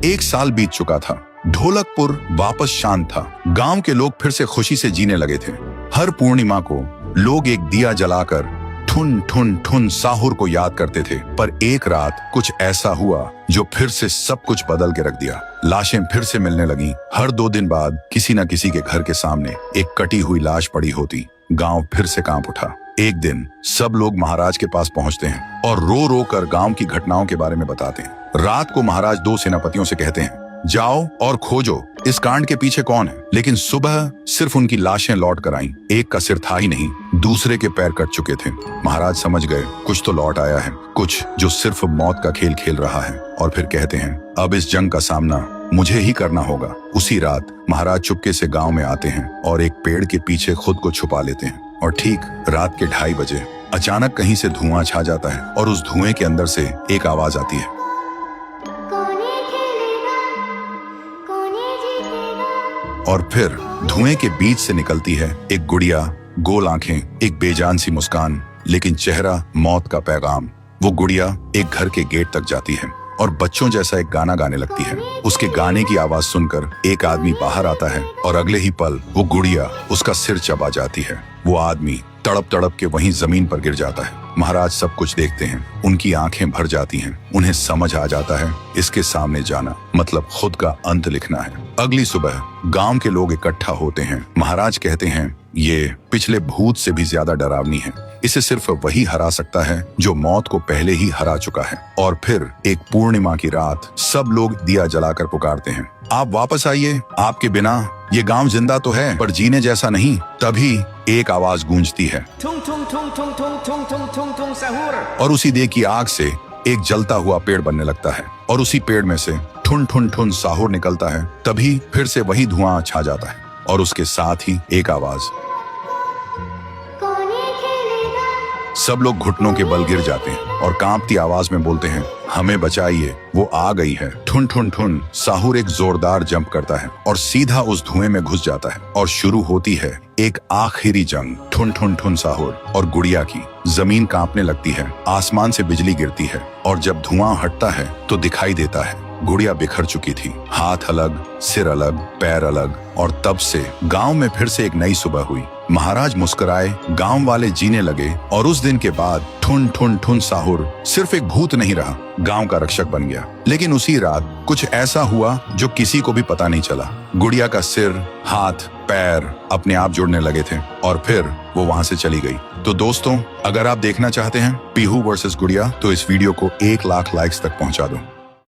1 साल बीत चुका था। ढोलकपुर वापस शांत था। गांव के लोग फिर से खुशी से जीने लगे थे। हर पूर्णिमा को लोग एक दिया जलाकर ठुन ठुन ठुन साहुर को याद करते थे। पर एक रात कुछ ऐसा हुआ जो फिर से सब कुछ बदल के रख दिया। लाशें फिर से मिलने लगी। हर 2 दिन बाद किसी न किसी के घर के सामने एक कटी हुई लाश पड़ी होती। गांव फिर से कांप उठा। एक दिन सब लोग महाराज के पास पहुंचते हैं और रो रो कर गांव की घटनाओं के बारे में बताते हैं। रात को महाराज 2 सेनापतियों से कहते हैं, जाओ और खोजो इस कांड के पीछे कौन है। लेकिन सुबह सिर्फ उनकी लाशें लौट कर आईं। एक का सिर था ही नहीं, दूसरे के पैर कट चुके थे। महाराज समझ गए कुछ तो लौट आया है, कुछ जो सिर्फ मौत का खेल खेल रहा है। और फिर कहते हैं, अब इस जंग का सामना मुझे ही करना होगा। उसी रात महाराज चुपके से गांव में आते हैं और एक पेड़ के पीछे खुद को छुपा लेते हैं। और ठीक रात के 2:30 बजे अचानक कहीं से धुआं छा जाता है और उस धुएं के अंदर से एक आवाज आती है, और फिर धुएं के बीच से निकलती है एक गुड़िया, गोल आंखें, एक बेजान सी मुस्कान, लेकिन चेहरा मौत का पैगाम। वो गुड़िया एक घर के गेट तक जाती है और बच्चों जैसा एक गाना गाने लगती है। उसके गाने की आवाज सुनकर एक आदमी बाहर आता है और अगले ही पल वो गुड़िया उसका सिर चबा जाती है। वो आदमी तड़प तड़प के वहीं जमीन पर गिर जाता है। महाराज सब कुछ देखते हैं। उनकी आंखें भर जाती हैं। उन्हें समझ आ जाता है इसके सामने जाना मतलब खुद का अंत लिखना है। अगली सुबह गांव के लोग इकट्ठा होते हैं। महाराज कहते हैं, ये पिछले भूत से भी ज्यादा डरावनी है। इसे सिर्फ वही हरा सकता है जो मौत को पहले ही हरा चुका है। और फिर एक पूर्णिमा की रात सब लोग दिया जलाकर पुकारते हैं, आप वापस आइए, आपके बिना ये गांव जिंदा तो है पर जीने जैसा नहीं। तभी एक आवाज गूंजती है और उसी देह की आग से एक जलता हुआ पेड़ बनने लगता है और उसी पेड़ में से ठुन ठुन ठुन साहुर निकलता है। तभी फिर से वही धुआं छा जाता है और उसके साथ ही एक आवाज। सब लोग घुटनों के बल गिर जाते हैं और कांपती आवाज में बोलते हैं, हमें बचाइए, वो आ गई है। ठुन ठुन ठुन साहुर एक जोरदार जंप करता है और सीधा उस धुएं में घुस जाता है और शुरू होती है एक आखिरी जंग। ठुन ठुन ठुन साहुर और गुड़िया की। जमीन कांपने लगती है, आसमान से बिजली गिरती है और जब धुआं हटता है तो दिखाई देता है गुड़िया बिखर चुकी थी। हाथ अलग, सिर अलग, पैर अलग। और तब से गांव में फिर से एक नई सुबह हुई। महाराज मुस्कुराए, गांव वाले जीने लगे और उस दिन के बाद ठुन ठुन ठुन साहुर सिर्फ एक भूत नहीं रहा, गांव का रक्षक बन गया। लेकिन उसी रात कुछ ऐसा हुआ जो किसी को भी पता नहीं चला। गुड़िया का सिर, हाथ, पैर अपने आप जुड़ने लगे थे और फिर वो वहां से चली गई। तो दोस्तों, अगर आप देखना चाहते हैं पीहू वर्सेस गुड़िया तो इस वीडियो को 1 लाख लाइक्स तक पहुंचा दो।